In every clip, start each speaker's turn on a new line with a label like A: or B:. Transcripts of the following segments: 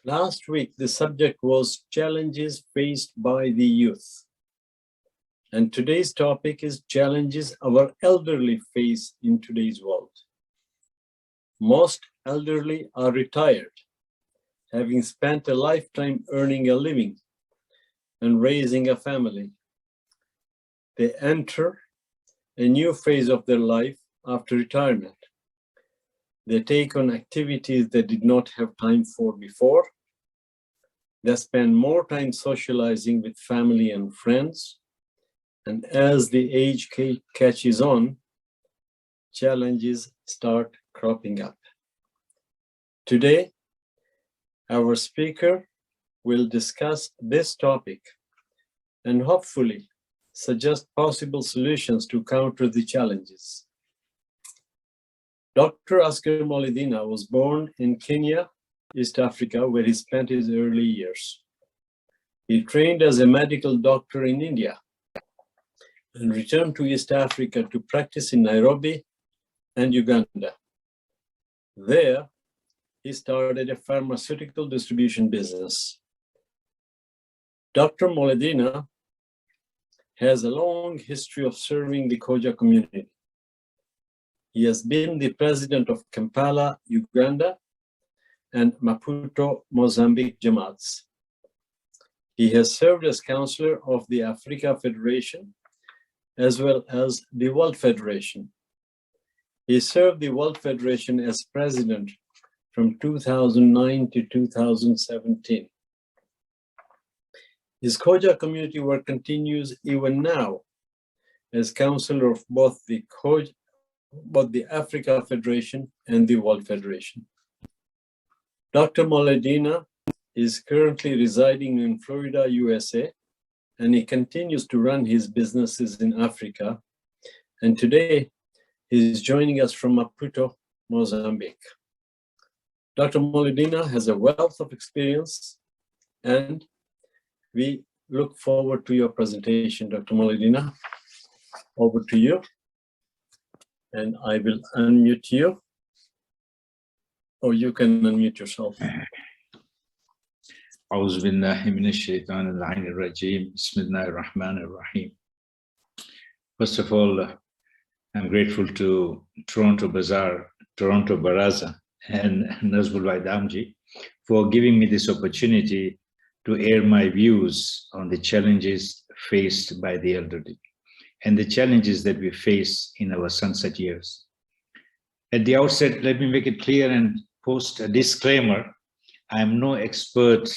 A: Last week, the subject was challenges faced by the youth. And today's topic is challenges our elderly face in today's world. Most elderly are retired, having spent a lifetime earning a living and raising a family. They enter a new phase of their life after retirement. They take on activities they did not have time for before. They spend more time socializing with family and friends. And as the age catches on, challenges start cropping up. Today, our speaker will discuss this topic and hopefully suggest possible solutions to counter the challenges. Dr. Asgar Moledina was born in Kenya, East Africa, where he spent his early years. He trained as a medical doctor in India and returned to East Africa to practice in Nairobi and Uganda. There, he started a pharmaceutical distribution business. Dr. Moledina has a long history of serving the Khoja community. He has been the president of Kampala, Uganda, and Maputo, Mozambique Jamaats. He has served as counselor of the Africa Federation as well as the World Federation. He served the World Federation as president from 2009 to 2017. His Khoja community work continues even now as counselor of both the Africa Federation and the World Federation. Dr. Moledina is currently residing in Florida, USA, and he continues to run his businesses in Africa. And today, he is joining us from Maputo, Mozambique. Dr. Moledina has a wealth of experience, and we look forward to your presentation, Dr. Moledina. Over to you. And I will unmute you. Or you can unmute yourself.
B: أعوذ بالله من الشيطان اللعين الرجيم بسم الله الرحمن الرحيم. First of all, I'm grateful to Toronto Baraza, and Nazbul Vaidamji for giving me this opportunity to air my views on the challenges faced by the elderly and the challenges that we face in our sunset years. At the outset, let me make it clear and post a disclaimer. I'm no expert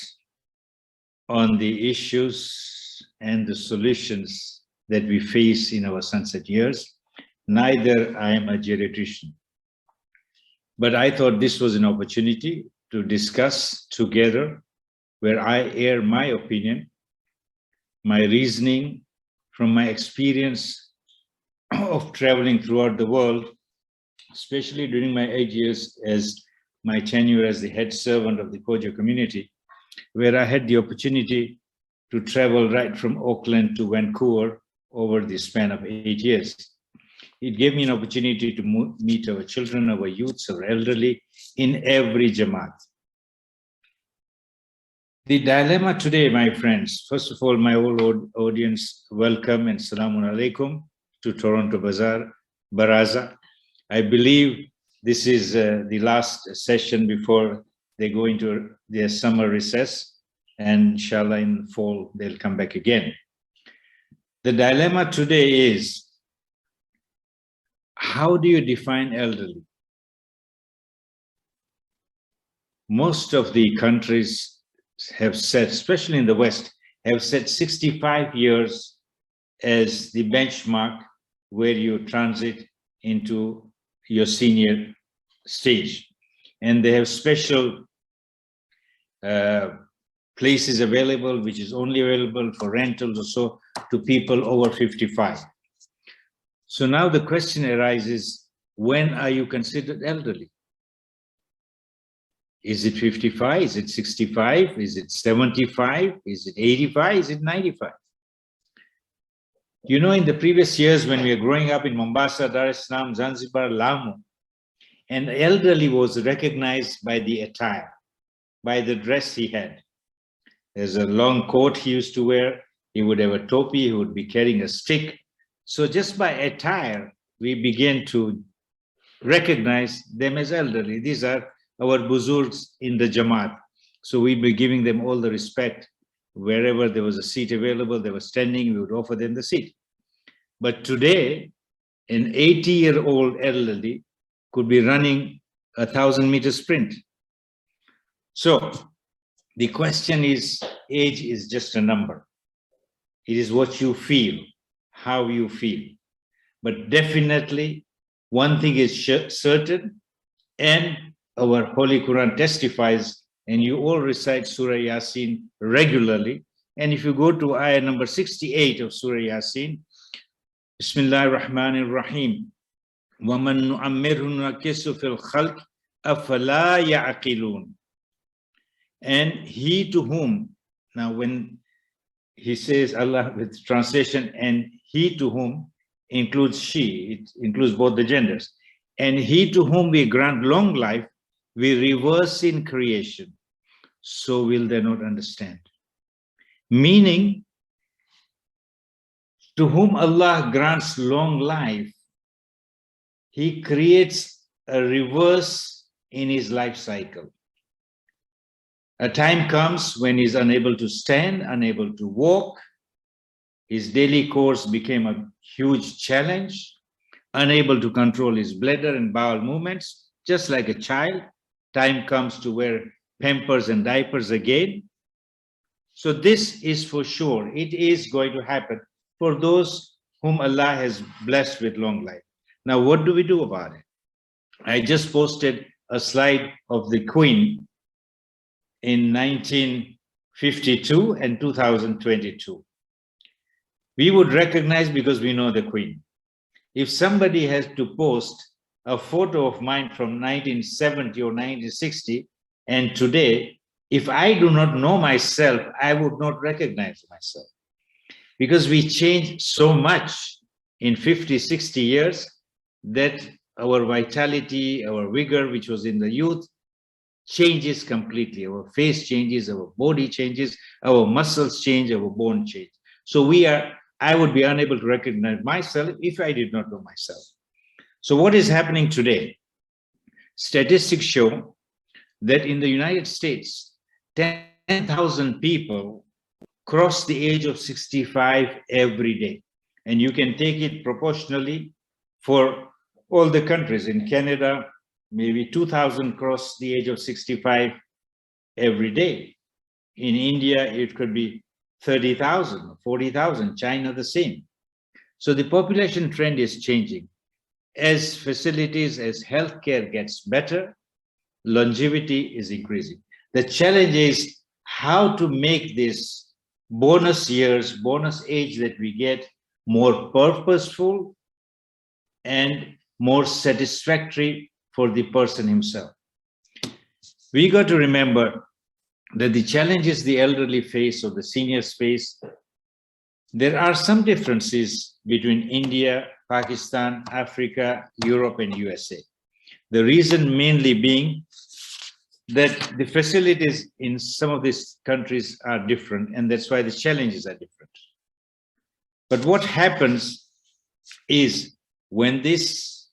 B: on the issues and the solutions that we face in our sunset years. Neither I am a geriatrician. But I thought this was an opportunity to discuss together where I air my opinion, my reasoning from my experience of traveling throughout the world, especially during my 8 years as my tenure as the head servant of the Khoja community, where I had the opportunity to travel right from Auckland to Vancouver over the span of 8 years. It gave me an opportunity to meet our children, our youths, our elderly in every Jamaat. The dilemma today, my friends, first of all, my whole audience, welcome and Assalamu alaikum to Toronto Baraza. I believe this is the last session before they go into their summer recess, and inshallah in fall, they'll come back again. The dilemma today is, how do you define elderly? Most of the countries have set, especially in the West, have set 65 years as the benchmark where you transit into your senior stage. And they have special places available, which is only available for rentals or so to people over 55. So now the question arises, when are you considered elderly? Is it 55? Is it 65? Is it 75? Is it 85? Is it 95? You know, in the previous years when we were growing up in Mombasa, Dar es Salaam, Zanzibar, Lamu, an elderly was recognized by the attire. by the dress he had. There's a long coat he used to wear. He would have a topi. He would be carrying a stick. So just by attire, we begin to recognize them as elderly. These are our buzurgs in the Jamaat. So we'd be giving them all the respect. Wherever there was a seat available, they were standing, we would offer them the seat. But today, an 80-year-old elderly could be running a 1,000-meter sprint. So the question is, age is just a number. It is what you feel, how you feel. But definitely, one thing is certain, and our Holy Quran testifies, and you all recite Surah Yasin regularly. And if you go to ayah number 68 of Surah Yasin, Bismillah ar-Rahman ar-Rahim, وَمَن نُعَمِّرْهُ نُنَكِّسُ فِي الْخَلْقِ أَفَلَا يَعْقِلُونَ. And he to whom, now when he says Allah with translation, and he to whom includes she, it includes both the genders. And he to whom we grant long life, we reverse in creation. So will they not understand? Meaning, to whom Allah grants long life, he creates a reverse in his life cycle. A time comes when he's unable to stand, unable to walk. His daily course became a huge challenge, unable to control his bladder and bowel movements, just like a child. Time comes to wear pampers and diapers again. So this is for sure. It is going to happen for those whom Allah has blessed with long life. Now, what do we do about it? I just posted a slide of the Queen in 1952 and 2022. We would recognize because we know the Queen. If somebody has to post a photo of mine from 1970 or 1960 and today, if I do not know myself, I would not recognize myself. Because we changed so much in 50, 60 years that our vitality, our vigor, which was in the youth, changes completely. Our face changes, our body changes, our muscles change, our bone change. So I would be unable to recognize myself if I did not know myself. So what is happening today? Statistics show that in the United States, 10,000 people cross the age of 65 every day. And you can take it proportionally for all the countries. In Canada, maybe 2,000 cross the age of 65 every day. In India, it could be 30,000, 40,000, China the same. So the population trend is changing. As facilities, as healthcare gets better, longevity is increasing. The challenge is how to make this bonus years, bonus age that we get more purposeful and more satisfactory for the person himself. We got to remember that the challenges the elderly face or the seniors face, there are some differences between India, Pakistan, Africa, Europe, and USA. The reason mainly being that the facilities in some of these countries are different, and that's why the challenges are different. But what happens is when this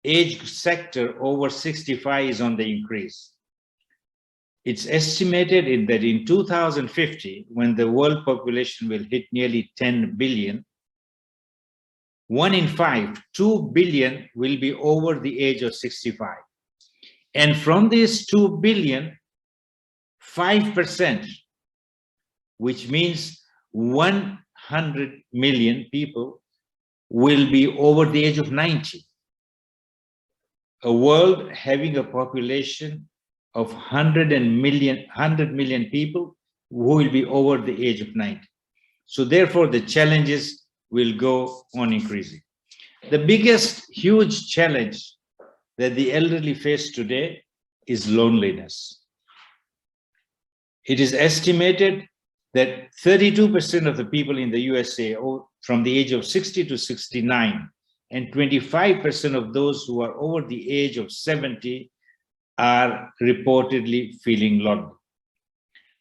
B: age sector over 65 is on the increase, it's estimated that in 2050, when the world population will hit nearly 10 billion, 1 in 5, 2 billion will be over the age of 65. And from these 2 billion, 5%, which means 100 million people, will be over the age of 90. A world having a population of 100 million people who will be over the age of 90. So therefore, the challenges will go on increasing. The biggest huge challenge that the elderly face today is loneliness. It is estimated that 32% of the people in the USA from the age of 60 to 69 and 25% of those who are over the age of 70 are reportedly feeling lonely.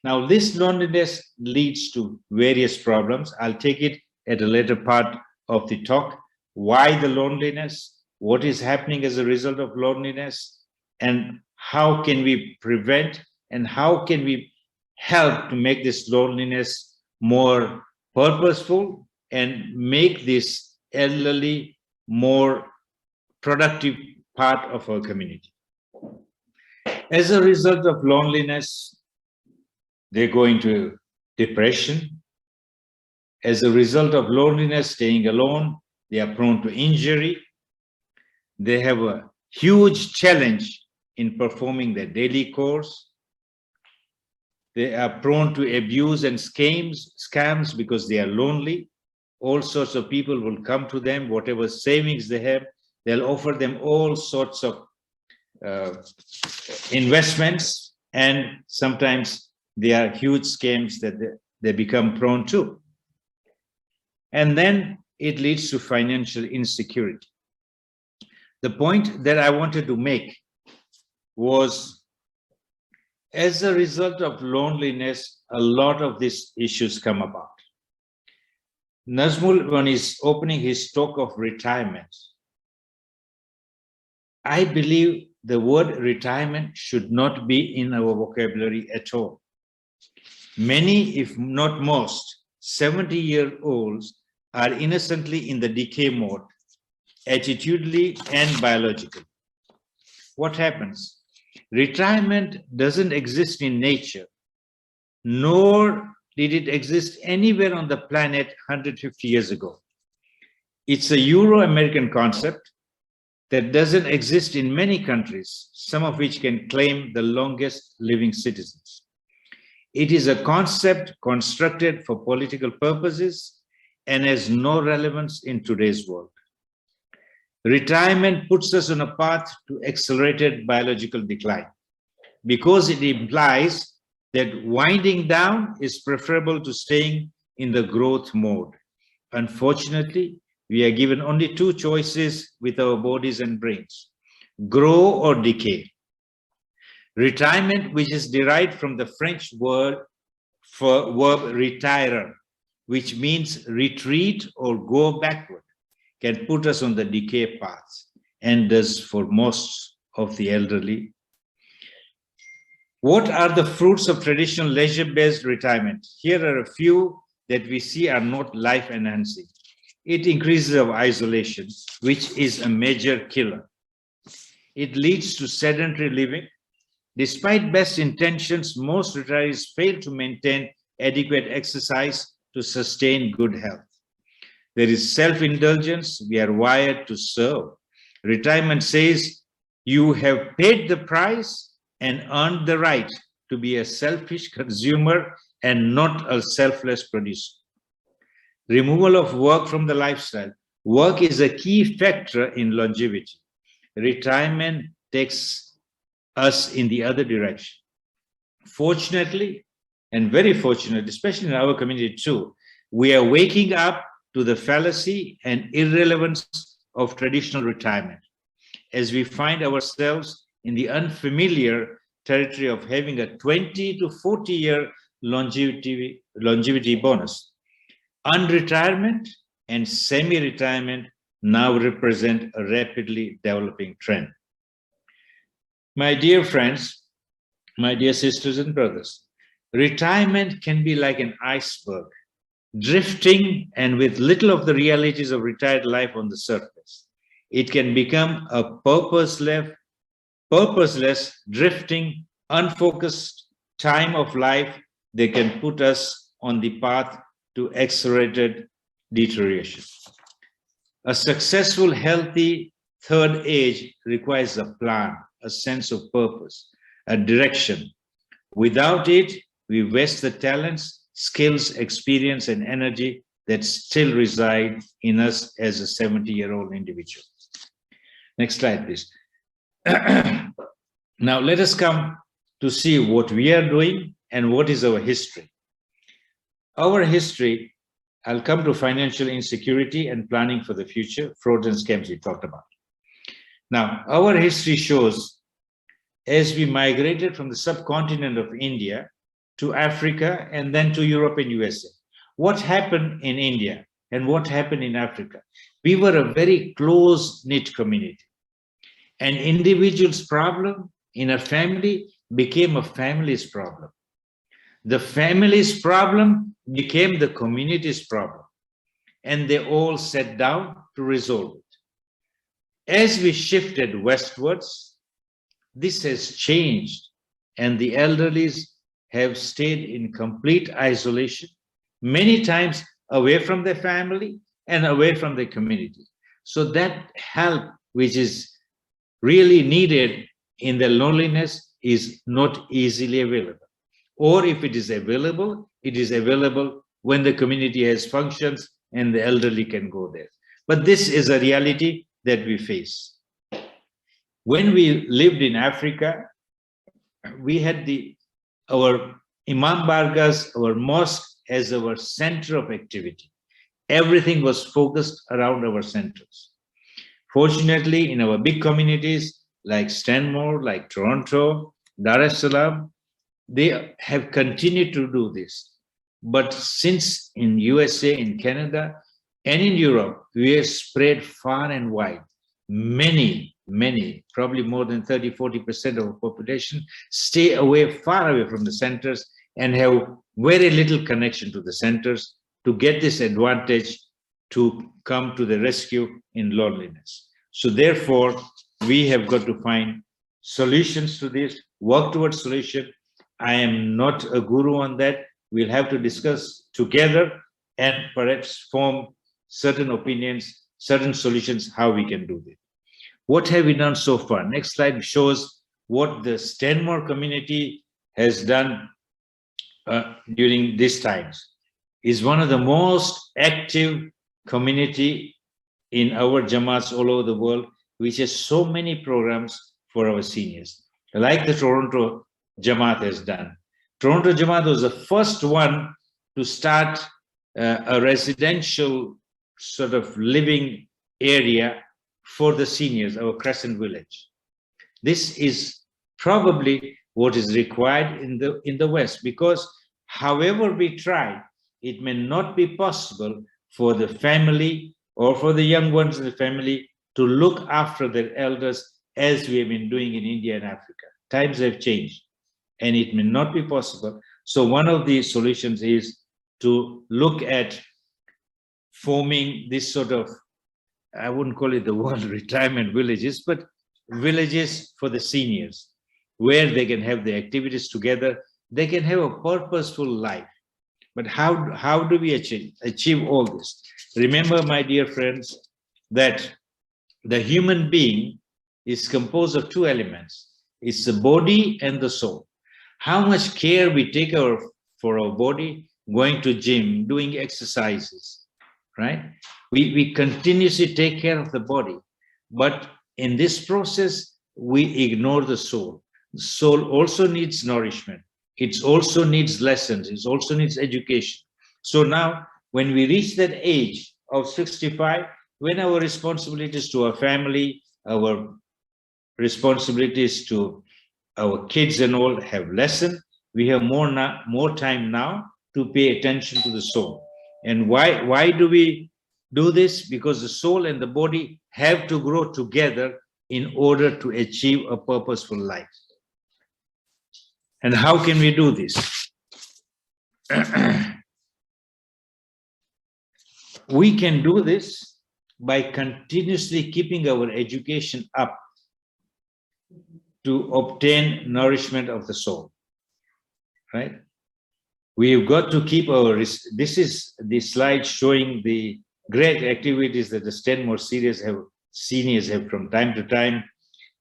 B: Now, this loneliness leads to various problems. I'll take it at a later part of the talk. Why the loneliness? What is happening as a result of loneliness? And how can we prevent and how can we help to make this loneliness more purposeful and make this elderly more productive part of our community? As a result of loneliness, they go into depression. As a result of loneliness, staying alone, they are prone to injury. They have a huge challenge in performing their daily chores. They are prone to abuse and scams because they are lonely. All sorts of people will come to them, whatever savings they have, they'll offer them all sorts of investments, and sometimes they are huge scams that they become prone to. And then it leads to financial insecurity. The point that I wanted to make was, as a result of loneliness, a lot of these issues come about. Nazmul, when he's opening his talk of retirement, I believe the word retirement should not be in our vocabulary at all. Many, if not most, 70-year-olds are innocently in the decay mode, attitudinally and biologically. What happens? Retirement doesn't exist in nature, nor did it exist anywhere on the planet 150 years ago. It's a Euro-American concept that doesn't exist in many countries, some of which can claim the longest living citizens. It is a concept constructed for political purposes and has no relevance in today's world. Retirement puts us on a path to accelerated biological decline because it implies that winding down is preferable to staying in the growth mode. Unfortunately, we are given only two choices with our bodies and brains: grow or decay. Retirement, which is derived from the French word for verb retire, which means retreat or go backward, can put us on the decay path, and does for most of the elderly. What are the fruits of traditional leisure-based retirement? Here are a few that we see are not life-enhancing. It increases our isolation, which is a major killer. It leads to sedentary living. Despite best intentions, most retirees fail to maintain adequate exercise to sustain good health. There is self-indulgence. We are wired to serve. Retirement says you have paid the price and earned the right to be a selfish consumer and not a selfless producer. Removal of work from the lifestyle. Work is a key factor in longevity. Retirement takes us in the other direction. Fortunately, and very fortunate, especially in our community too, we are waking up to the fallacy and irrelevance of traditional retirement, as we find ourselves in the unfamiliar territory of having a 20 to 40-year longevity bonus. Unretirement and semi-retirement now represent a rapidly developing trend. My dear friends, my dear sisters and brothers, retirement can be like an iceberg, drifting and with little of the realities of retired life on the surface. It can become a purposeless, drifting, unfocused time of life that can put us on the path to accelerated deterioration. A successful, healthy third age requires a plan, a sense of purpose, a direction. Without it, we waste the talents, skills, experience, and energy that still reside in us as a 70-year-old individual. Next slide, please. Now, let us come to see what we are doing and what is our history. Our history, I'll come to financial insecurity and planning for the future, frauds and scams we talked about. Now, our history shows as we migrated from the subcontinent of India to Africa, and then to Europe and USA. What happened in India and what happened in Africa? We were a very close-knit community. An individual's problem in a family became a family's problem. The family's problem became the community's problem. And they all sat down to resolve it. As we shifted westwards, this has changed, and the elderlies have stayed in complete isolation, many times away from their family and away from their community. So that help, which is really needed in the loneliness, is not easily available. Or if it is available when the community has functions and the elderly can go there. But this is a reality that we face. When we lived in Africa, we had our Imam Bargas, our mosque, as our center of activity. Everything was focused around our centers. Fortunately, in our big communities like Stanmore, like Toronto, Dar es Salaam, they have continued to do this. But since in USA, in Canada, and in Europe, we are spread far and wide. Many, probably more than 30–40% of our population stay far away from the centers and have very little connection to the centers to get this advantage to come to the rescue in loneliness. So therefore, we have got to find solutions to this, work towards solution. I am not a guru on that. We'll have to discuss together and perhaps form certain opinions, certain solutions, how we can do this. What have we done so far? Next slide shows what the Stanmore community has done during these times. Is one of the most active community in our Jamaats all over the world, which has so many programs for our seniors, like the Toronto Jamaat has done. Toronto Jamaat was the first one to start a residential sort of living area for the seniors, our Crescent Village. This is probably what is required in the West, because however we try, it may not be possible for the family or for the young ones in the family to look after their elders as we have been doing in India and Africa. Times have changed and it may not be possible. So one of the solutions is to look at forming this sort of, I wouldn't call it the word retirement villages, but villages for the seniors, where they can have the activities together, they can have a purposeful life. But how do we achieve all this? Remember, my dear friends, that the human being is composed of two elements. It's the body and the soul. How much care we take for our body, going to gym, doing exercises, right? We continuously take care of the body, but in this process, we ignore the soul. The soul also needs nourishment. It also needs lessons. It also needs education. So now, when we reach that age of 65, when our responsibilities to our family, our responsibilities to our kids and all have lessened, we have more time now to pay attention to the soul. And why do we do this? Because the soul and the body have to grow together in order to achieve a purposeful life. And how can we do this? We can do this by continuously keeping our education up to obtain nourishment of the soul, right? We've got to keep this is the slide showing the great activities that the Stanmore seniors have from time to time.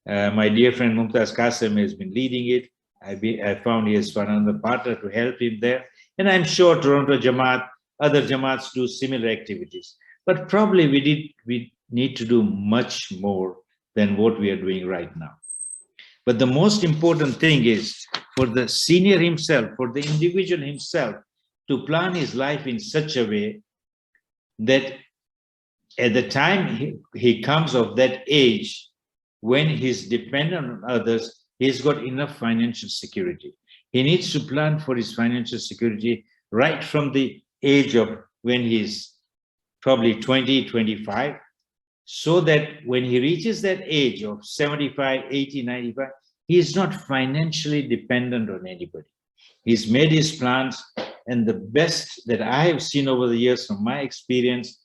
B: My dear friend Mumtaz Qasim has been leading it. I found he has found another partner to help him there. And I'm sure Toronto Jamaat, other Jamaats do similar activities. But probably we need to do much more than what we are doing right now. But the most important thing is for the senior himself, for the individual himself, to plan his life in such a way that at the time he comes of that age, when he's dependent on others, he's got enough financial security. He needs to plan for his financial security right from the age of when he's probably 20, 25, so that when he reaches that age of 75, 80, 95, he is not financially dependent on anybody. He's made his plans, and the best that I have seen over the years from my experience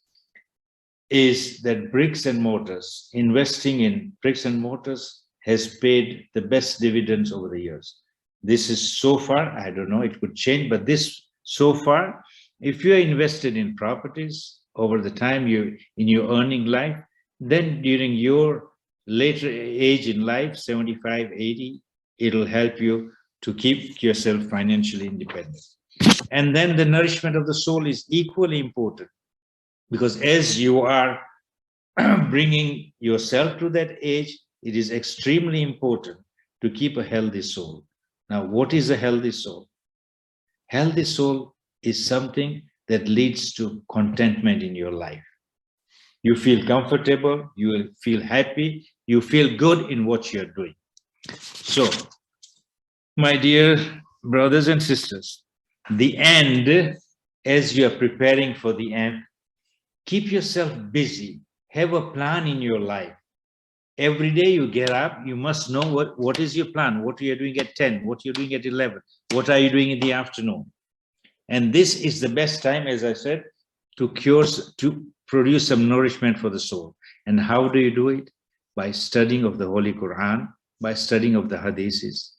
B: is that bricks and mortars, investing in bricks and mortars has paid the best dividends over the years. This is so far, I don't know, it could change, but this so far, if you are invested in properties over the time you in your earning life, then during your later age in life, 75, 80, it'll help you to keep yourself financially independent. And then the nourishment of the soul is equally important, because as you are bringing yourself to that age, it is extremely important to keep a healthy soul. Now, what is a healthy soul? Healthy soul is something that leads to contentment in your life. You feel comfortable, you will feel happy, you feel good in what you're doing. So, my dear brothers and sisters, the end, as you are preparing for the end, keep yourself busy. Have a plan in your life. Every day you get up, you must know what is your plan, what you're doing at 10, what you're doing at 11, what are you doing in the afternoon. And this is the best time, as I said, to produce some nourishment for the soul. And how do you do it? By studying of the Holy Quran, by studying of the Hadiths,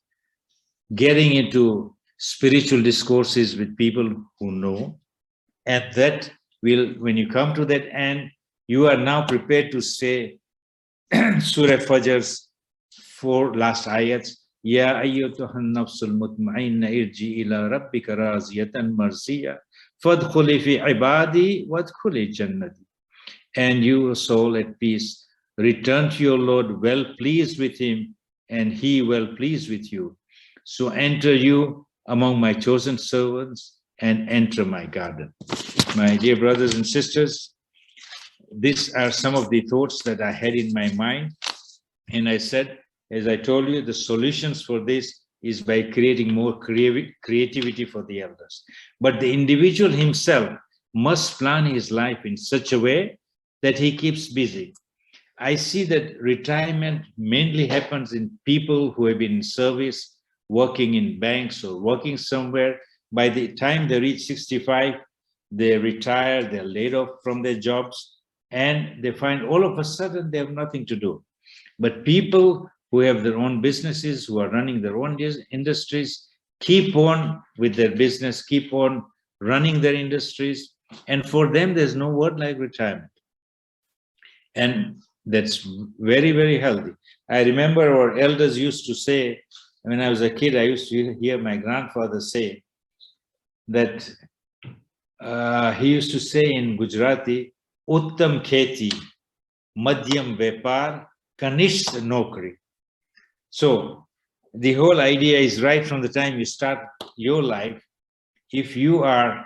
B: getting into spiritual discourses with people who know. And that will, when you come to that end, you are now prepared to say Surah Fajr's 4 last ayats. Ya ayyatuhan nafsul mutma'inna irji ila rabbika raziyatan marziya fadkhuli fi ibadi wadkhuli jannati. And you, soul at peace, return to your Lord well pleased with him, and he well pleased with you. So enter you among my chosen servants and enter my garden. My dear brothers and sisters, these are some of the thoughts that I had in my mind. And I said, as I told you, the solutions for this is by creating more creativity for the elders. But the individual himself must plan his life in such a way that he keeps busy. I see that retirement mainly happens in people who have been in service, working in banks or working somewhere. By the time they reach 65, they retire, they're laid off from their jobs, and they find all of a sudden they have nothing to do. But people who have their own businesses, who are running their own industries, keep on with their business, keep on running their industries. And for them, there's no word like retirement. And that's very, very healthy. I remember our elders used to say, when I was a kid, I used to hear my grandfather say that he used to say in Gujarati, Uttam kheti, madhyam vepar, kanishth nokri. So the whole idea is right from the time you start your life, if you are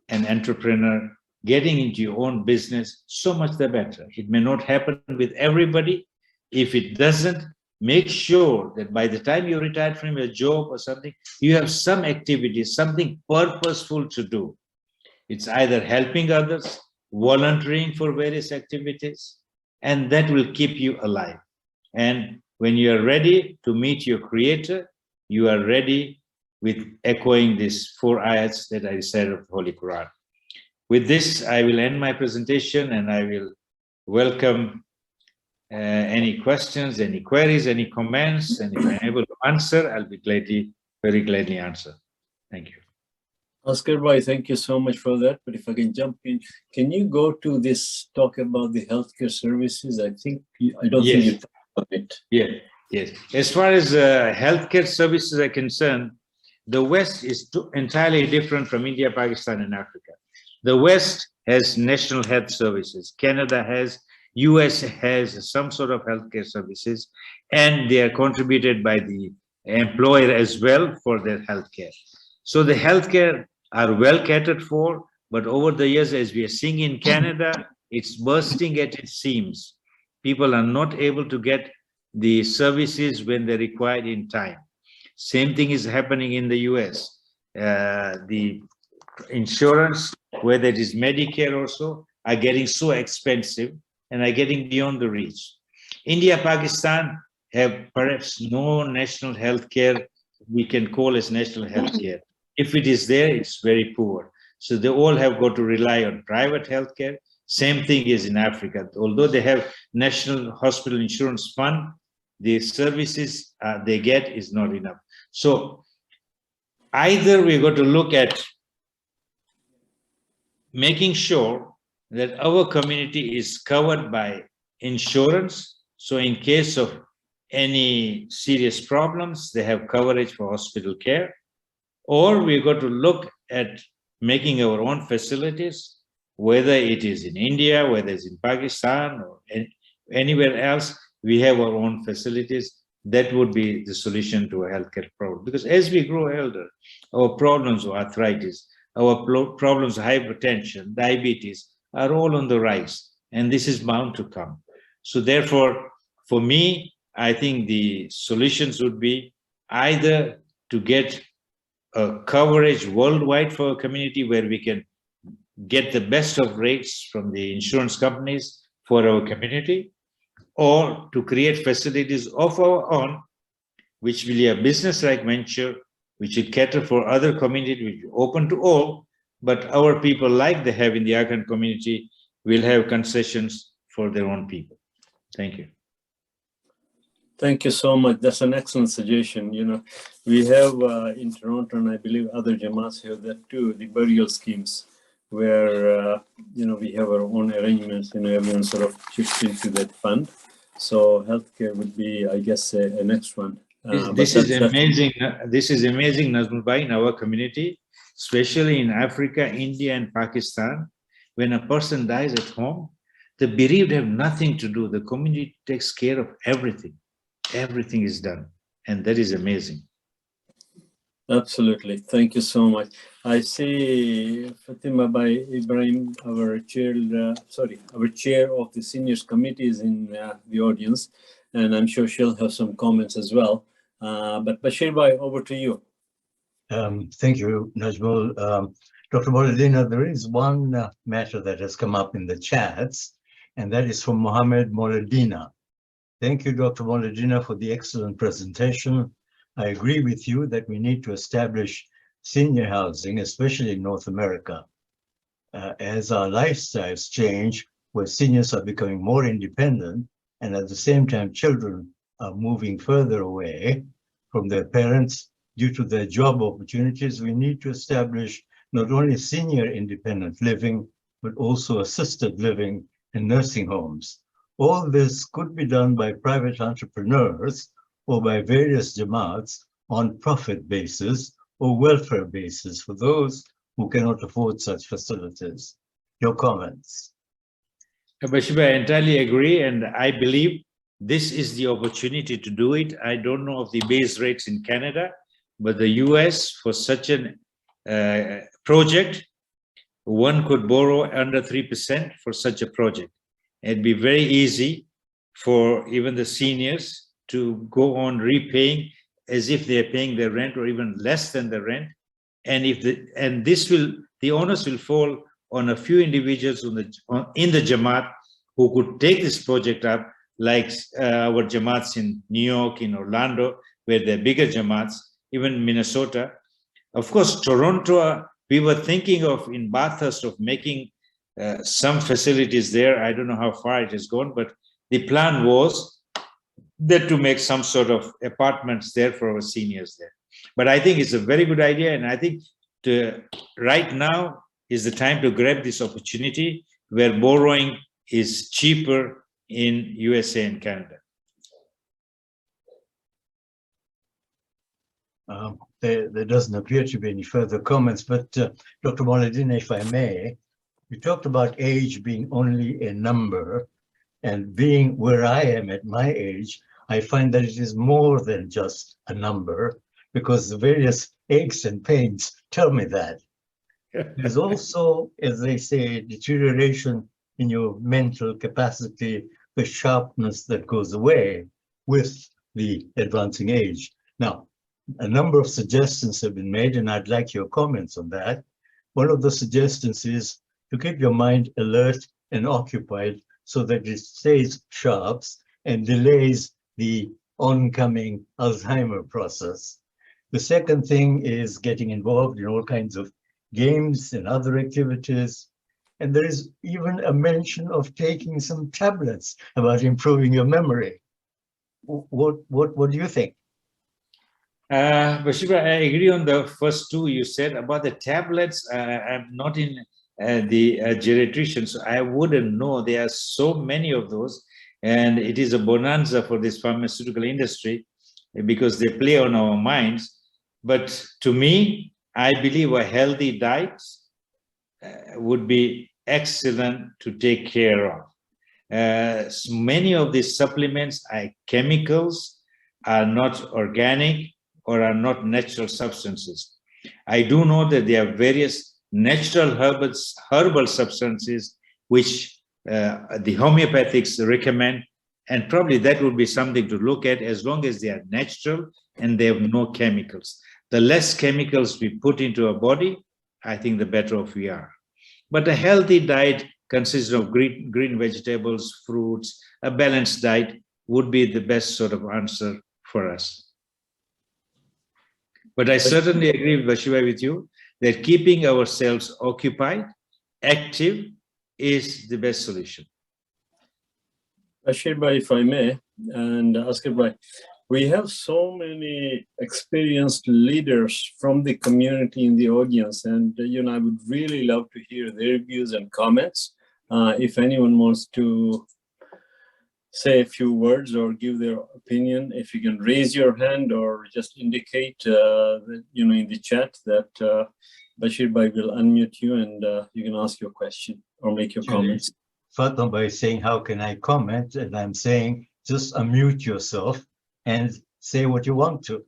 B: an entrepreneur, getting into your own business, so much the better. It may not happen with everybody. If it doesn't, make sure that by the time you're retired from your job or something, you have some activity, something purposeful to do. It's either helping others, volunteering for various activities, and that will keep you alive. And when you are ready to meet your Creator, you are ready with echoing these 4 ayats that I said of the Holy Quran. With this, I will end my presentation, and I will welcome any questions, any queries, any comments, and if I'm able to answer, I'll be very gladly answer. Thank you.
A: Asgar Bhai, thank you so much for that. But if I can jump in, can you go to this talk about the healthcare services? I think I don't think you talked about it.
B: Yes. As far as healthcare services are concerned, the West is entirely different from India, Pakistan, and Africa. The West has national health services. Canada has, US has some sort of healthcare services, and they are contributed by the employer as well for their healthcare. So the healthcare are well catered for, but over the years, as we are seeing in Canada, it's bursting at its seams. People are not able to get the services when they're required in time. Same thing is happening in the US. The insurance, whether it is Medicare also, are getting so expensive and are getting beyond the reach. India, Pakistan have perhaps no national health care we can call as national health care. If it is there, it's very poor. So they all have got to rely on private health care. Same thing is in Africa. Although they have National Hospital Insurance Fund, the services they get is not enough. So either we're going to look at making sure that our community is covered by insurance. So in case of any serious problems, they have coverage for hospital care, or we're going to look at making our own facilities, whether it is in India, whether it's in Pakistan or anywhere else, we have our own facilities. That would be the solution to a healthcare problem. Because as we grow older, our problems of arthritis, our problems of hypertension, diabetes are all on the rise, and this is bound to come. So therefore, for me, I think the solutions would be either to get a coverage worldwide for a community where we can get the best of rates from the insurance companies for our community, or to create facilities of our own, which will be a business-like venture, which will cater for other communities, which is open to all, but our people, like they have in the Arakan community, will have concessions for their own people. Thank you.
A: Thank you so much. That's an excellent suggestion. You know, we have in Toronto, and I believe other Jamaats have that too, the burial schemes, where, you know, we have our own arrangements, you know, everyone sort of chips into that fund. So healthcare would be, I guess, a next one.
B: This is amazing. This is amazing, Nazmul Bhai, in our community, especially in Africa, India, and Pakistan. When a person dies at home, the bereaved have nothing to do. The community takes care of everything. Everything is done, and that is amazing.
A: Absolutely. Thank you so much. I see Fatima Bai Ibrahim, our chair, our chair of the seniors committee is in the audience, and I'm sure she'll have some comments as well. But Bashir Bhai, over to you.
C: Thank you, Najmul. Dr. Moledina, there is one matter that has come up in the chats, and that is from Mohammed Moledina. Thank you, Dr. Moledina, for the excellent presentation. I agree with you that we need to establish senior housing, especially in North America. As our lifestyles change, where seniors are becoming more independent, and at the same time, children are moving further away from their parents due to their job opportunities, we need to establish not only senior independent living, but also assisted living and nursing homes. All this could be done by private entrepreneurs or by various Jamaats on profit basis or welfare basis for those who cannot afford such facilities. Your comments?
B: Bashiba, I entirely agree, and I believe this is the opportunity to do it. I don't know of the base rates in Canada, but the US, for such a project, one could borrow under 3% for such a project. It'd be very easy for even the seniors to go on repaying as if they're paying their rent or even less than the rent. And if the onus will fall on a few individuals in the Jamaat who could take this project up, like our Jamaats in New York, in Orlando, where they're bigger Jamaats, even Minnesota. Of course, Toronto, we were thinking of in Bathurst of making some facilities there. I don't know how far it has gone, but the plan was that to make some sort of apartments there for our seniors there. But I think it's a very good idea, and I think right now is the time to grab this opportunity where borrowing is cheaper in USA and Canada.
C: There doesn't appear to be any further comments, but Dr. Moledina, if I may, you talked about age being only a number, and being where I am at my age, I find that it is more than just a number, because the various aches and pains tell me that. There's also, as they say, deterioration in your mental capacity, the sharpness that goes away with the advancing age. Now, a number of suggestions have been made, and I'd like your comments on that. One of the suggestions is to keep your mind alert and occupied so that it stays sharp and delays the oncoming Alzheimer process. The second thing is getting involved in all kinds of games and other activities. And there is even a mention of taking some tablets about improving your memory. What do you think?
B: Bashir, I agree on the first two you said about the tablets. I'm not in the geriatrician, so I wouldn't know. There are so many of those, and it is a bonanza for this pharmaceutical industry because they play on our minds. But to me, I believe a healthy diet would be excellent to take care of. So many of these supplements are chemicals, are not organic, or are not natural substances. I do know that there are various natural herbal substances which the homeopathics recommend, and probably that would be something to look at as long as they are natural and they have no chemicals. The less chemicals we put into our body, I think the better off we are. But a healthy diet consists of green vegetables, fruits, a balanced diet would be the best sort of answer for us. But I certainly agree, Bashiva, with you that keeping ourselves occupied, active, is the best solution.
A: Bashir Bhai, if I may, and Asgar Bhai, we have so many experienced leaders from the community in the audience, and I would really love to hear their views and comments. If anyone wants to say a few words or give their opinion, if you can raise your hand or just indicate that, in the chat that Bashir Bhai will unmute you and you can ask your question or make your comments.
C: Fatima Bhai is saying, how can I comment? And I'm saying, just unmute yourself and say what you want to.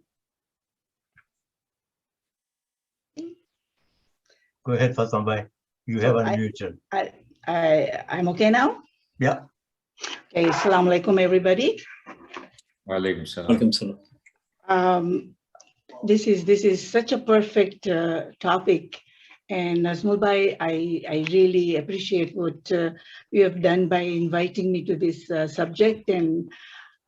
C: Go ahead, Fatima Bhai. You have unmuted.
D: I'm okay now?
C: Yeah.
D: Okay, assalamu alaikum, everybody.
B: Walaikum salam.
A: Welcome, Salam.
D: This is such a perfect topic, and Nazmul Bhai, I really appreciate what you have done by inviting me to this subject, and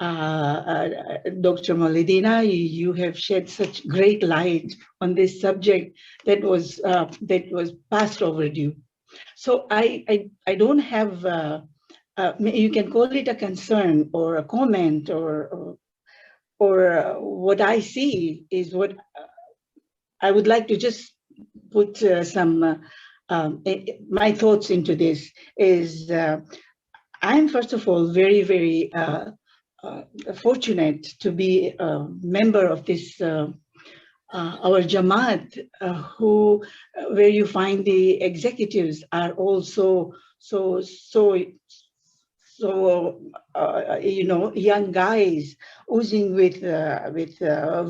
D: Dr. Moledina, you have shed such great light on this subject that was past overdue. So I don't have. You can call it a concern or a comment or what I see is what I would like to just put some my thoughts into this is I'm first of all very, very fortunate to be a member of this our Jamaat where you find the executives are also so young guys oozing with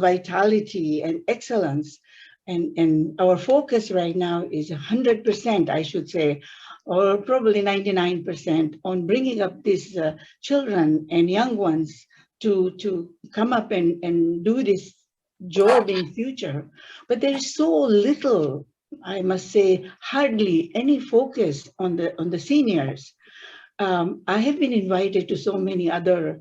D: vitality and excellence, and our focus right now is 100%, I should say, or probably 99% on bringing up these children and young ones to come up and do this job in future. But there is so little, I must say, hardly any focus on the seniors. I have been invited to so many other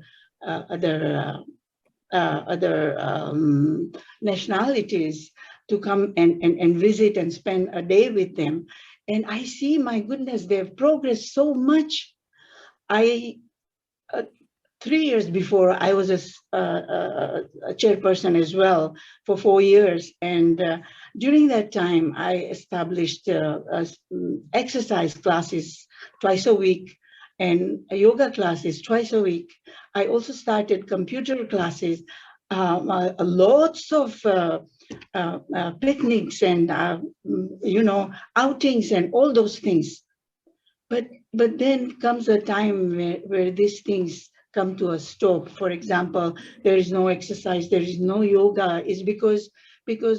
D: nationalities to come and visit and spend a day with them. And I see, my goodness, they've progressed so much. 3 years before, I was a chairperson as well for 4 years. And during that time, I established exercise classes twice a week and yoga classes twice a week. I also started computer classes, lots of picnics and outings and all those things. But then comes a time where these things come to a stop. For example, there is no exercise, there is no yoga. It's because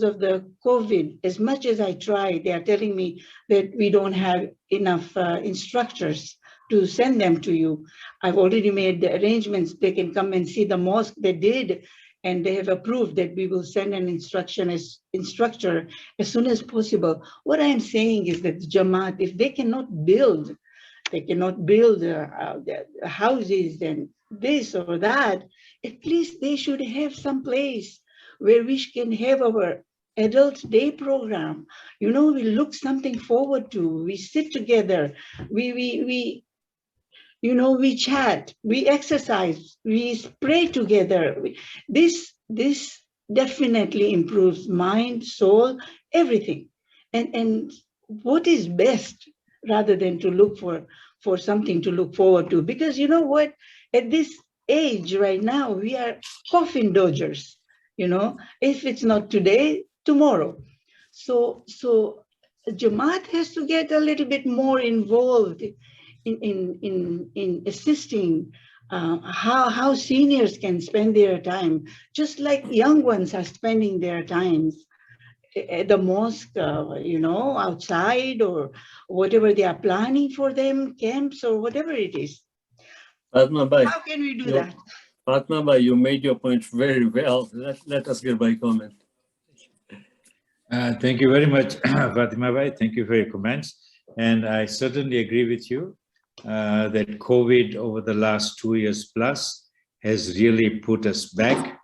D: of the COVID. As much as I try, they are telling me that we don't have enough instructors to send them to you. I've already made the arrangements. They can come and see the mosque they did and they have approved that we will send an instructor as soon as possible. What I am saying is that the Jamaat, if they cannot build the houses and this or that, at least they should have some place where we can have our adult day program. We look something forward to. We sit together. We chat. We exercise. We pray together. This definitely improves mind, soul, everything. And what is best rather than to look for something to look forward to? Because you know what? At this age right now, we are coffin dodgers. If it's not today, tomorrow. So Jamaat has to get a little bit more involved in assisting how seniors can spend their time, just like young ones are spending their times at the mosque, outside, or whatever they are planning for them, camps or whatever it is.
A: Fatma Bhai,
D: How can we do that?
A: Fatma Bhai, you made your point very well. Let Asgar Bhai comment.
B: Thank you very much, Fatima Bhai. Thank you for your comments. And I certainly agree with you that COVID over the last 2 years plus has really put us back.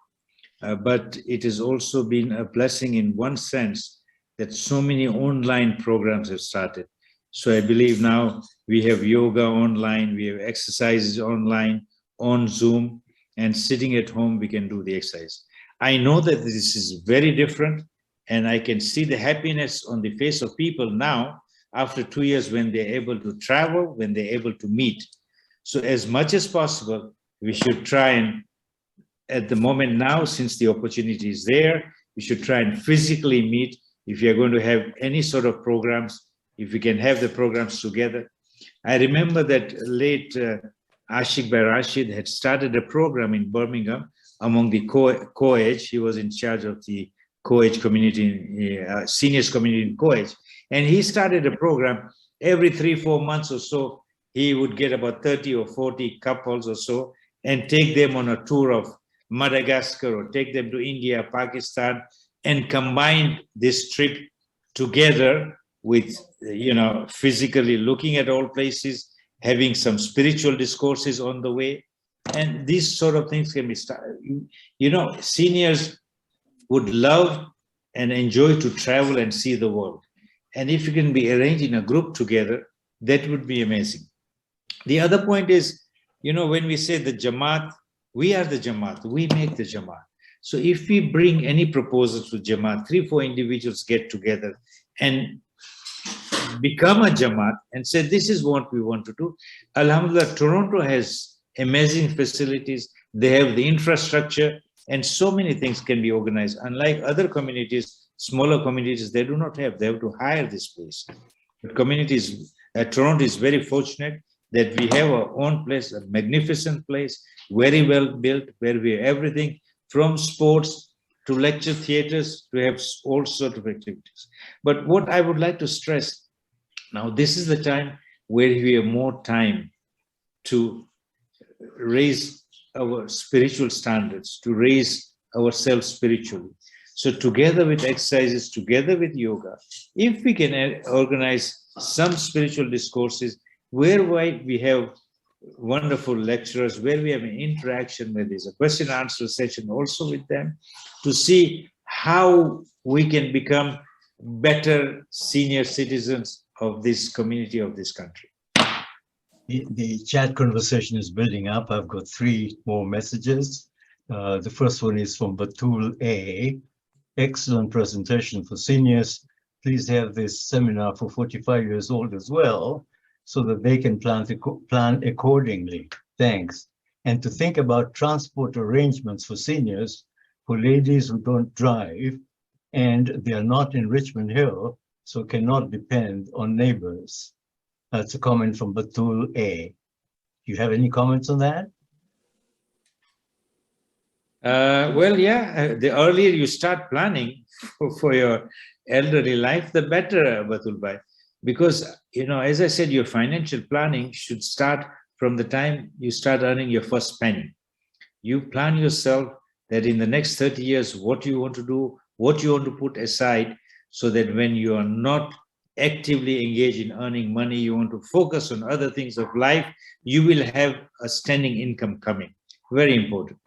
B: But it has also been a blessing in one sense that so many online programs have started. So I believe now we have yoga online, we have exercises online, on Zoom, and sitting at home, we can do the exercise. I know that this is very different, and I can see the happiness on the face of people now after 2 years when they're able to travel, when they're able to meet. So as much as possible, we should try and, at the moment now, since the opportunity is there, we should try and physically meet. If you're going to have any sort of programs, if we can have the programs together. I remember that late Ashik Bhai Rashid had started a program in Birmingham among the co-age. He was in charge of the co-age community, seniors community in co-age. And he started a program every 3-4 months or so. He would get about 30 or 40 couples or so and take them on a tour of Madagascar or take them to India, Pakistan, and combine this trip together with, physically looking at all places, having some spiritual discourses on the way. And these sort of things can be started. Seniors would love and enjoy to travel and see the world. And if you can be arranged in a group together, that would be amazing. The other point is, when we say the Jamaat, we are the Jamaat, we make the Jamaat. So if we bring any proposals to Jamaat, 3-4 individuals get together and become a Jamaat and say, this is what we want to do. Alhamdulillah, Toronto has amazing facilities. They have the infrastructure and so many things can be organized. Unlike other communities, smaller communities, they do not have. They have to hire this place. But communities, Toronto is very fortunate that we have our own place, a magnificent place, very well built, where we have everything from sports to lecture theaters to have all sorts of activities. But what I would like to stress, now this is the time where we have more time to raise our spiritual standards, to raise ourselves spiritually. So together with exercises, together with yoga, if we can organize some spiritual discourses where we have wonderful lecturers, where we have an interaction, where there's a question and answer session also with them, to see how we can become better senior citizens of this community, of this country.
C: The chat conversation is building up. I've got 3 more messages. The first one is from Batul A. Excellent presentation for seniors. Please have this seminar for 45 years old as well, so that they can plan accordingly. Thanks. And to think about transport arrangements for seniors, for ladies who don't drive, and they are not in Richmond Hill, so cannot depend on neighbors. That's a comment from Batul A. Do you have any comments on that?
B: The earlier you start planning for your elderly life, the better, Batul Bhai. Because, as I said, your financial planning should start from the time you start earning your first penny. You plan yourself that in the next 30 years, what you want to do, what you want to put aside, so that when you are not actively engaged in earning money, you want to focus on other things of life, you will have a standing income coming. Very important.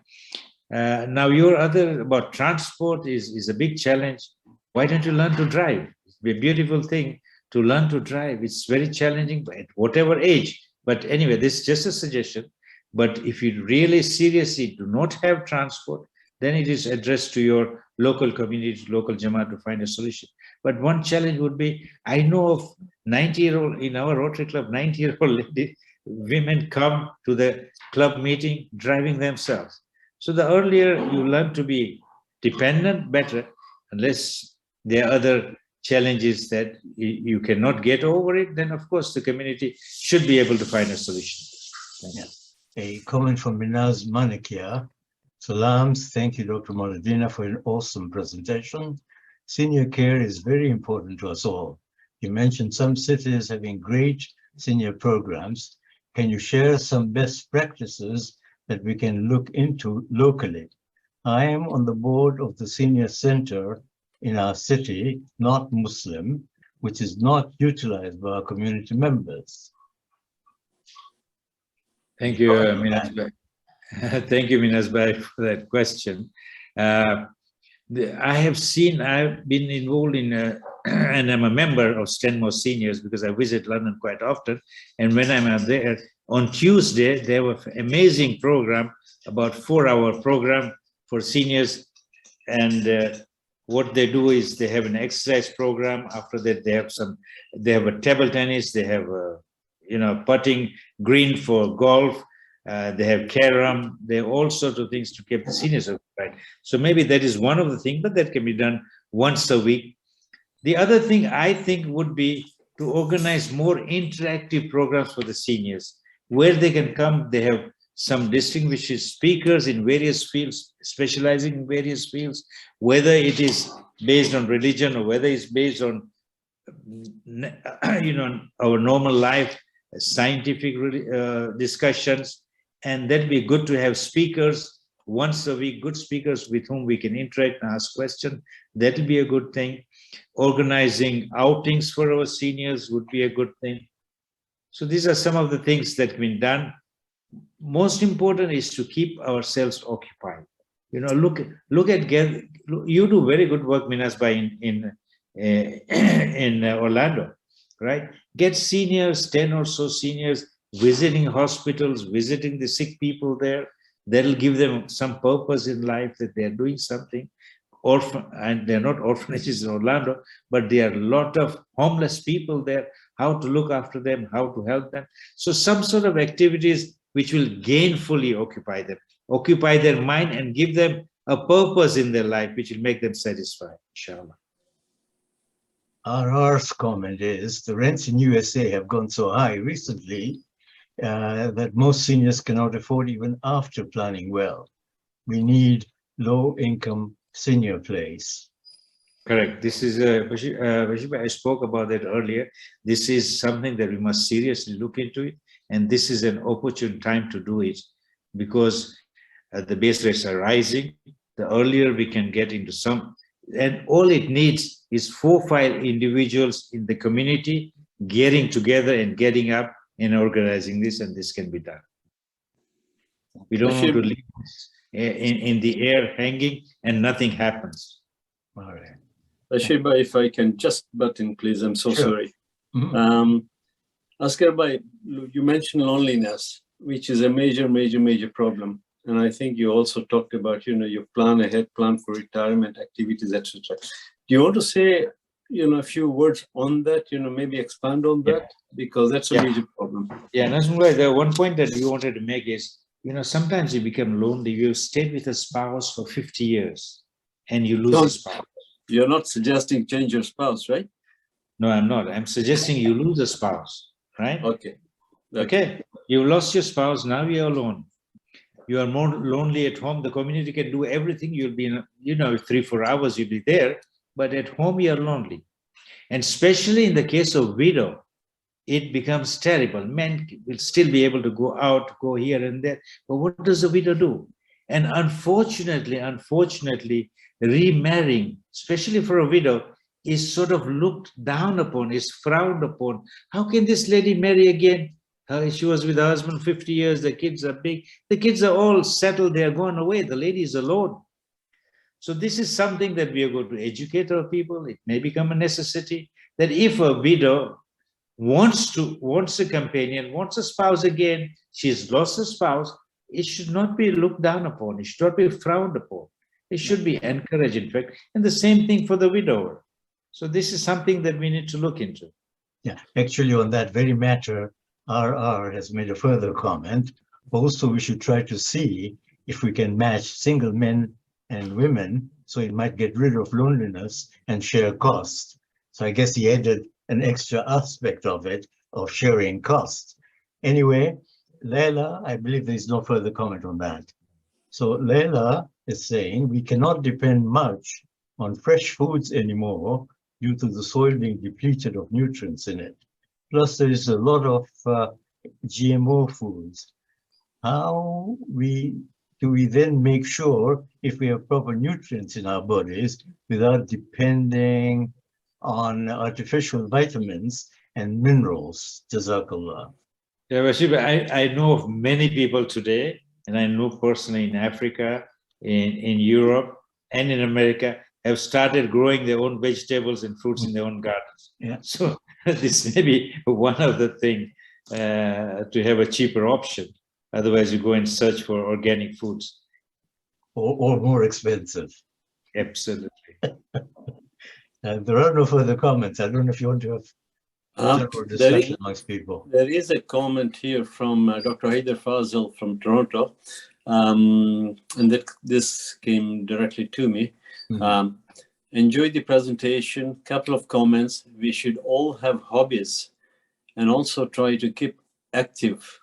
B: Now, your other about transport is a big challenge. Why don't you learn to drive? It's a beautiful thing to learn to drive. It's very challenging at whatever age. But anyway, this is just a suggestion. But if you really seriously do not have transport, then it is addressed to your local community, local Jamaat to find a solution. But one challenge would be, I know of 90-year-old, in our Rotary Club, 90-year-old women come to the club meeting driving themselves. So the earlier you learn to be dependent, better, unless there are other challenges that you cannot get over it, then of course the community should be able to find a solution.
C: Yeah. A comment from Minaz Manikia. Salams, thank you, Dr. Moledina, for an awesome presentation. Senior care is very important to us all. You mentioned some cities having great senior programs. Can you share some best practices that we can look into locally? I am on the board of the senior center in our city, not Muslim, which is not utilized by our community members.
B: Thank you, Minaz Bhai. Thank you, Minaz Bhai, for that question. I've been involved in, and I'm a member of Stanmore Seniors because I visit London quite often. And when I'm there, on Tuesday, they have an amazing program, about 4-hour program for seniors. And what they do is they have an exercise program. After that, they have a table tennis, they have a, putting green for golf. They have carom, they have all sorts of things to keep the seniors occupied. So maybe that is one of the things, but that can be done once a week. The other thing I think would be to organize more interactive programs for the seniors, where they can come. They have some distinguished speakers in various fields, specializing in various fields, whether it is based on religion or whether it's based on, our normal life, scientific discussions. And that'd be good to have speakers once a week, good speakers with whom we can interact and ask questions. That'll be a good thing. Organizing outings for our seniors would be a good thing. So these are some of the things that have been done. Most important is to keep ourselves occupied. Look at, you do very good work, Minaz Bhai, in Orlando, right? Get seniors, 10 or so seniors, visiting hospitals, visiting the sick people there. That'll give them some purpose in life, that they're doing something. And they're not orphanages in Orlando, but there are a lot of homeless people there, how to look after them, how to help them. So some sort of activities which will gainfully occupy them, occupy their mind and give them a purpose in their life, which will make them satisfied, inshallah.
C: RR's comment is, the rents in USA have gone so high recently that most seniors cannot afford even after planning well. We need low-income senior place.
B: Correct. This is, I spoke about that earlier. This is something that we must seriously look into it. And this is an opportune time to do it, because the base rates are rising. The earlier we can get into some, and all it needs is 4 or 5 individuals in the community getting together and getting up and organizing this, and this can be done. We don't want to leave this in the air hanging and nothing happens.
C: All right.
A: Bashir Bhai, if I can just butt in, please. I'm so sorry.
C: Mhm.
A: Asgar Bhai, you mentioned loneliness, which is a major problem. And I think you also talked about, your plan ahead, plan for retirement activities, etc. Do you want to say, a few words on that, maybe expand on that? Because that's a major problem.
B: Yeah, Nazmullah, the one point that you wanted to make is, sometimes you become lonely. You've stayed with a spouse for 50 years and you lose a spouse.
A: You're not suggesting change your spouse, right?
B: No, I'm not. I'm suggesting you lose a spouse, right?
A: Okay.
B: Okay. You lost your spouse, now you're alone. You are more lonely at home. The community can do everything. You'll be in, 3-4 hours, you'll be there. But at home, you're lonely. And especially in the case of widow, it becomes terrible. Men will still be able to go out, go here and there. But what does the widow do? And unfortunately, remarrying, especially for a widow, is sort of looked down upon, is frowned upon. How can this lady marry again? She was with her husband 50 years, the kids are big. The kids are all settled, they are gone away. The lady is alone. So this is something that we are going to educate our people. It may become a necessity that if a widow wants a companion, wants a spouse again, she's lost a spouse, it should not be looked down upon. It should not be frowned upon. It should be encouraged, in fact. And the same thing for the widower. So this is something that we need to look into.
C: Yeah, actually on that very matter, RR has made a further comment. Also, we should try to see if we can match single men and women, so it might get rid of loneliness and share costs. So I guess he added an extra aspect of it, of sharing costs. Anyway, Leila, I believe there is no further comment on that. So Leila is saying we cannot depend much on fresh foods anymore due to the soil being depleted of nutrients in it. Plus, there is a lot of GMO foods. How do we then make sure if we have proper nutrients in our bodies without depending on artificial vitamins and minerals? Jazakallah.
B: Yeah, Rashid, I know of many people today, and I know personally in Africa, in Europe, and in America, have started growing their own vegetables and fruits in their own gardens.
C: Yeah.
B: So this may be one of the things to have a cheaper option. Otherwise, you go and search for organic foods.
C: Or more expensive.
B: Absolutely.
C: There are no further comments. I don't know if you want to have general discussion amongst people.
A: There is a comment here from Dr. Haider Fazil from Toronto, and this came directly to me. Enjoyed the presentation. Couple of comments. We should all have hobbies and also try to keep active.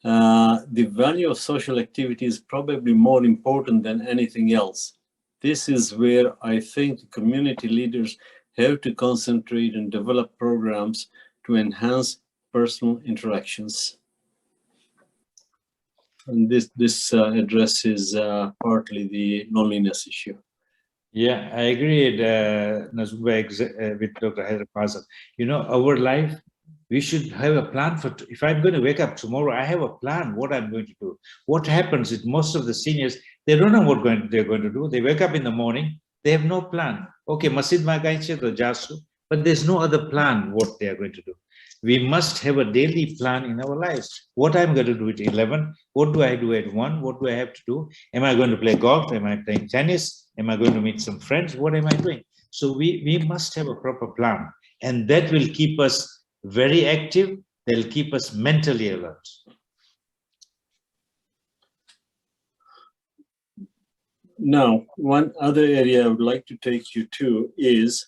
A: The value of social activity is probably more important than anything else. This is where I think community leaders have to concentrate and develop programs to enhance personal interactions. And this addresses partly the loneliness issue.
B: Yeah, I agree, Nazmuba, with Dr. Haider Fazil. You know, our life, we should have a plan for, if I'm going to wake up tomorrow, I have a plan what I'm going to do. What happens with most of the seniors, they don't know what they're going to do. They wake up in the morning, they have no plan. Okay, Masjid ma gainche to jasu, but there's no other plan what they are going to do. We must have a daily plan in our lives. What I'm going to do at 11, what do I do at 1, what do I have to do? Am I going to play golf? Am I playing tennis? Am I going to meet some friends? What am I doing? So we must have a proper plan, and that will keep us very active. They'll keep us mentally alert.
A: Now, one other area I would like to take you to is,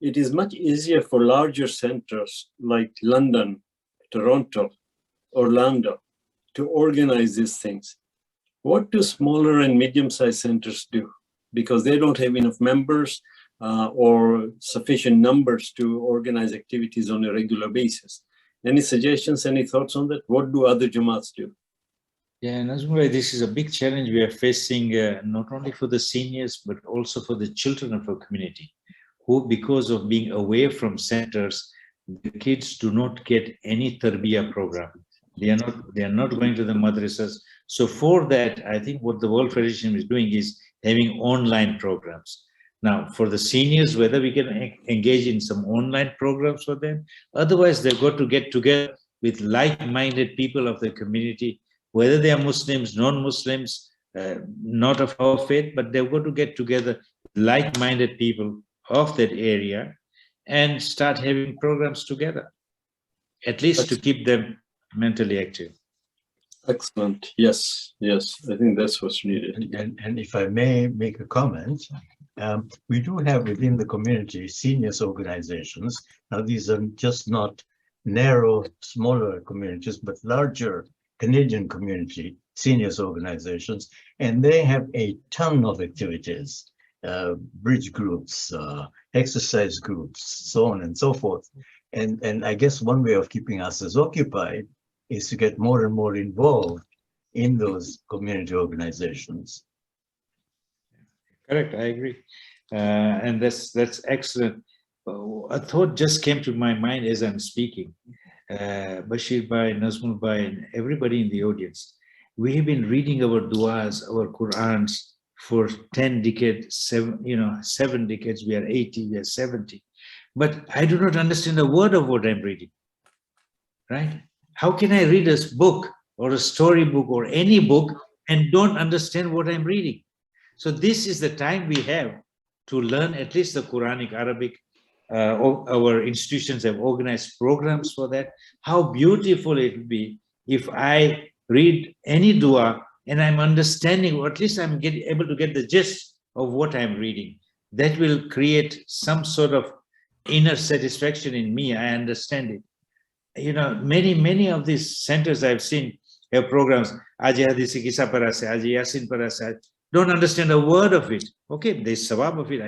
A: it is much easier for larger centers like London, Toronto, Orlando to organize these things. What do smaller and medium-sized centers do? Because they don't have enough members or sufficient numbers to organize activities on a regular basis. Any suggestions, any thoughts on that? What do other Jamaats do?
B: Yeah, Nazmullah, this is a big challenge we are facing, not only for the seniors, but also for the children of our community, who, because of being away from centers, the kids do not get any tarbiyah program. They are not going to the madrasas. So for that, I think what the World Federation is doing is having online programs. Now, for the seniors, whether we can engage in some online programs for them, otherwise they've got to get together with like-minded people of the community, whether they are Muslims, non-Muslims, not of our faith, but they've got to get together like-minded people of that area and start having programs together, at least to keep them mentally active.
A: Excellent. Yes, yes. I think that's what's needed.
C: And if I may make a comment, we do have within the community seniors organizations. Now, these are just not narrow, smaller communities, but larger Canadian community seniors organizations, and they have a ton of activities, bridge groups, exercise groups, so on and so forth. And I guess one way of keeping us as occupied is to get more and more involved in those community organizations.
B: Correct, I agree. And that's excellent. A thought just came to my mind as I'm speaking. Bashir Bhai, Nazmul Bhai, and everybody in the audience. We have been reading our du'as, our Qur'ans for 10 decades, 7 decades, we are 80, we are 70. But I do not understand a word of what I'm reading, right? How can I read a book or a storybook or any book and don't understand what I'm reading? So this is the time we have to learn at least the Quranic Arabic. Our institutions have organized programs for that. How beautiful it would be if I read any dua and I'm understanding, or at least I'm able to get the gist of what I'm reading. That will create some sort of inner satisfaction in me. I understand it. You know, many of these centers I've seen have programs. Aaj hadisi kisa parase, aaj yasin parase. Don't understand a word of it. Okay, there's sawab of it.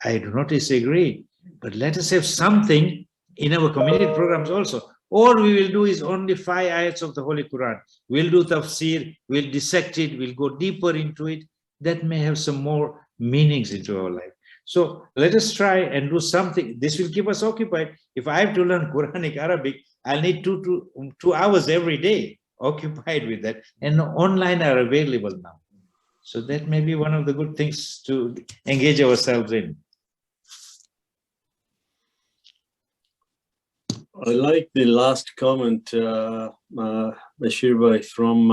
B: I do not disagree. But let us have something in our community programs also. All we will do is only 5 ayats of the Holy Quran. We'll do tafsir, we'll dissect it, we'll go deeper into it. That may have some more meanings into our life. So let us try and do something. This will keep us occupied. If I have to learn Quranic Arabic, I'll need 2 hours every day occupied with that. And online are available now. So that may be one of the good things to engage ourselves in.
A: I like the last comment, Bashir Bhai, from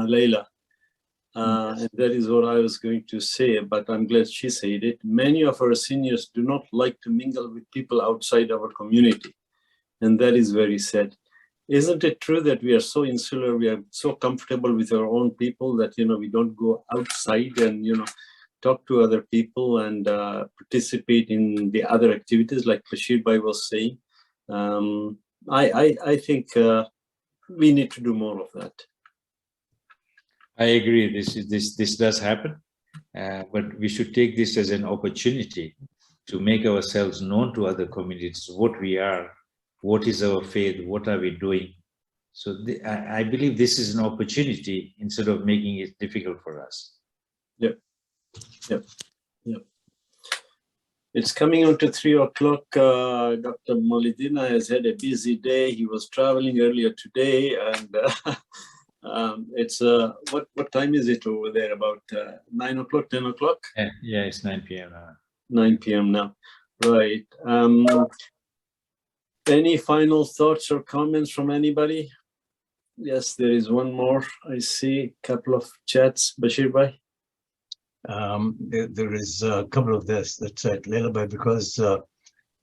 A: Leila. And that is what I was going to say, but I'm glad she said it. Many of our seniors do not like to mingle with people outside our community. And that is very sad. Isn't it true that we are so insular, we are so comfortable with our own people that, we don't go outside and, talk to other people and participate in the other activities like Bashir Bhai was saying? I think we need to do more of that.
B: I agree. This does happen, but we should take this as an opportunity to make ourselves known to other communities, what we are, what is our faith, what are we doing. So I believe this is an opportunity instead of making it difficult for us.
A: Yep. It's coming on to 3 o'clock. Dr. Moledina has had a busy day. He was traveling earlier today, and it's what time is it over there? About 9 o'clock, 10 o'clock?
B: Yeah, it's 9 p.m.
A: 9 p.m. now, right? Any final thoughts or comments from anybody? Yes, there is one more. I see a couple of chats. Bashir Bhai.
C: There is a couple of this that's at Leila, because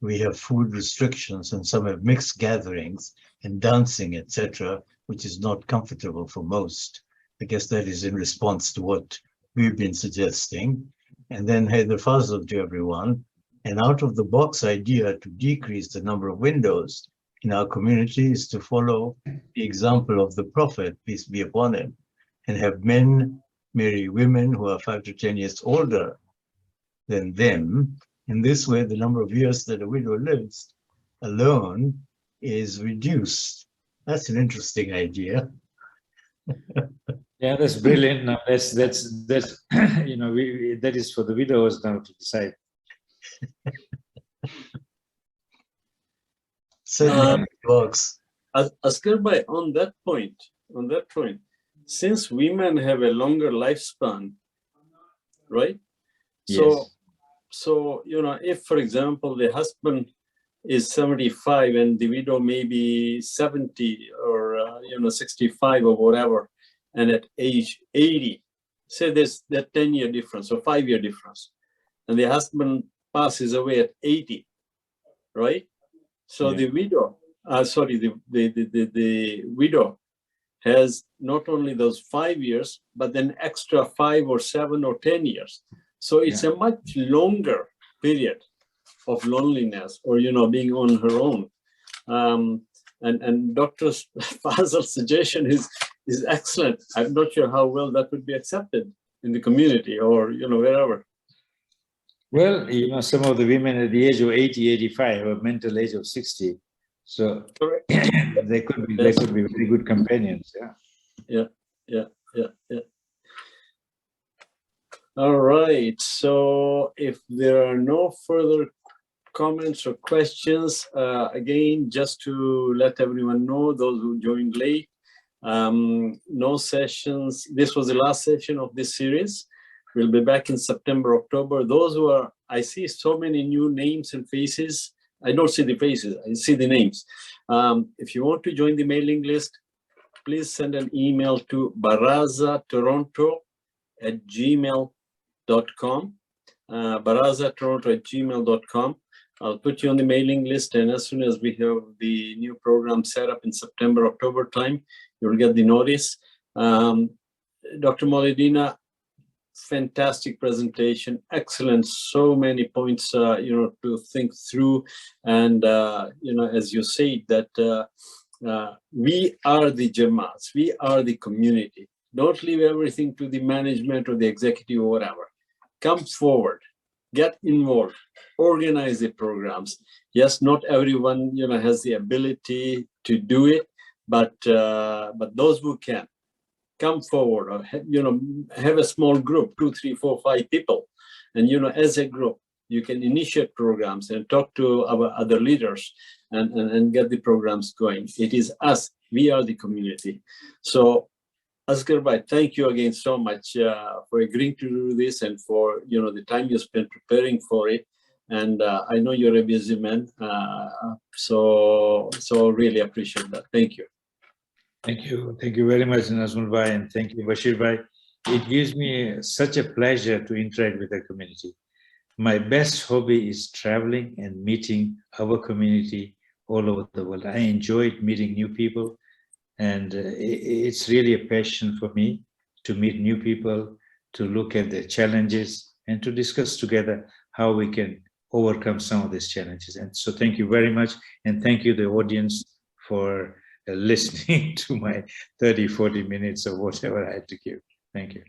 C: we have food restrictions and some have mixed gatherings and dancing, etc., which is not comfortable for most. I guess that is in response to what we've been suggesting. And then hey, the fazl to everyone. An out-of-the-box idea to decrease the number of windows in our community is to follow the example of the Prophet, peace be upon him, and have men marry women who are 5 to 10 years older than them. In this way, the number of years that a widow lives alone is reduced. That's an interesting idea.
B: Yeah, that's brilliant. Now that's that is for the widows now to decide.
C: Certainly works.
A: Asgar Bhai, on that point, since women have a longer lifespan, right?
B: Yes.
A: So if, for example, the husband is 75 and the widow may be 70 or 65 or whatever, and at age 80, say there's that 10-year difference or 5-year difference, and the husband passes away at 80, right? So the widow, the widow has not only those 5 years, but then extra 5 or 7 or 10 years. So it's a much longer period of loneliness or, being on her own. And Dr. Fazl's suggestion is excellent. I'm not sure how well that would be accepted in the community or, wherever.
B: Well, some of the women at the age of 80, 85 have a mental age of 60. So they could be very good companions.
A: Yeah. yeah. All right. So if there are no further comments or questions, again, just to let everyone know, those who joined late, no sessions. This was the last session of this series. We'll be back in September, October. Those who are, I see so many new names and faces. I don't see the faces, I see the names. If you want to join the mailing list, please send an email to barazatoronto@gmail.com. barazatoronto@gmail.com. I'll put you on the mailing list, and as soon as we have the new program set up in September, October time, you'll get the notice. Dr. Moledina, fantastic presentation, excellent, so many points, to think through. And, as you say, that we are the Jamaats, we are the community. Don't leave everything to the management or the executive or whatever. Come forward, get involved, organize the programs. Yes, not everyone, has the ability to do it, but those who can, come forward, or have a small group, 2, 3, 4, 5 people, and as a group, you can initiate programs and talk to our other leaders and get the programs going. It is us, we are the community. So Asgar bhai, thank you again so much for agreeing to do this and for the time you spent preparing for it. And I know you're a busy man, so really appreciate that. Thank you.
B: Thank you very much, Nazmul bhai, and thank you, Bashir bhai. It gives me such a pleasure to interact with the community. My best hobby is traveling and meeting our community all over the world. I enjoyed meeting new people, and it's really a passion for me to meet new people, to look at their challenges, and to discuss together how we can overcome some of these challenges. And so thank you very much, and thank you, the audience, for listening to my 30, 40 minutes or whatever I had to give. Thank you.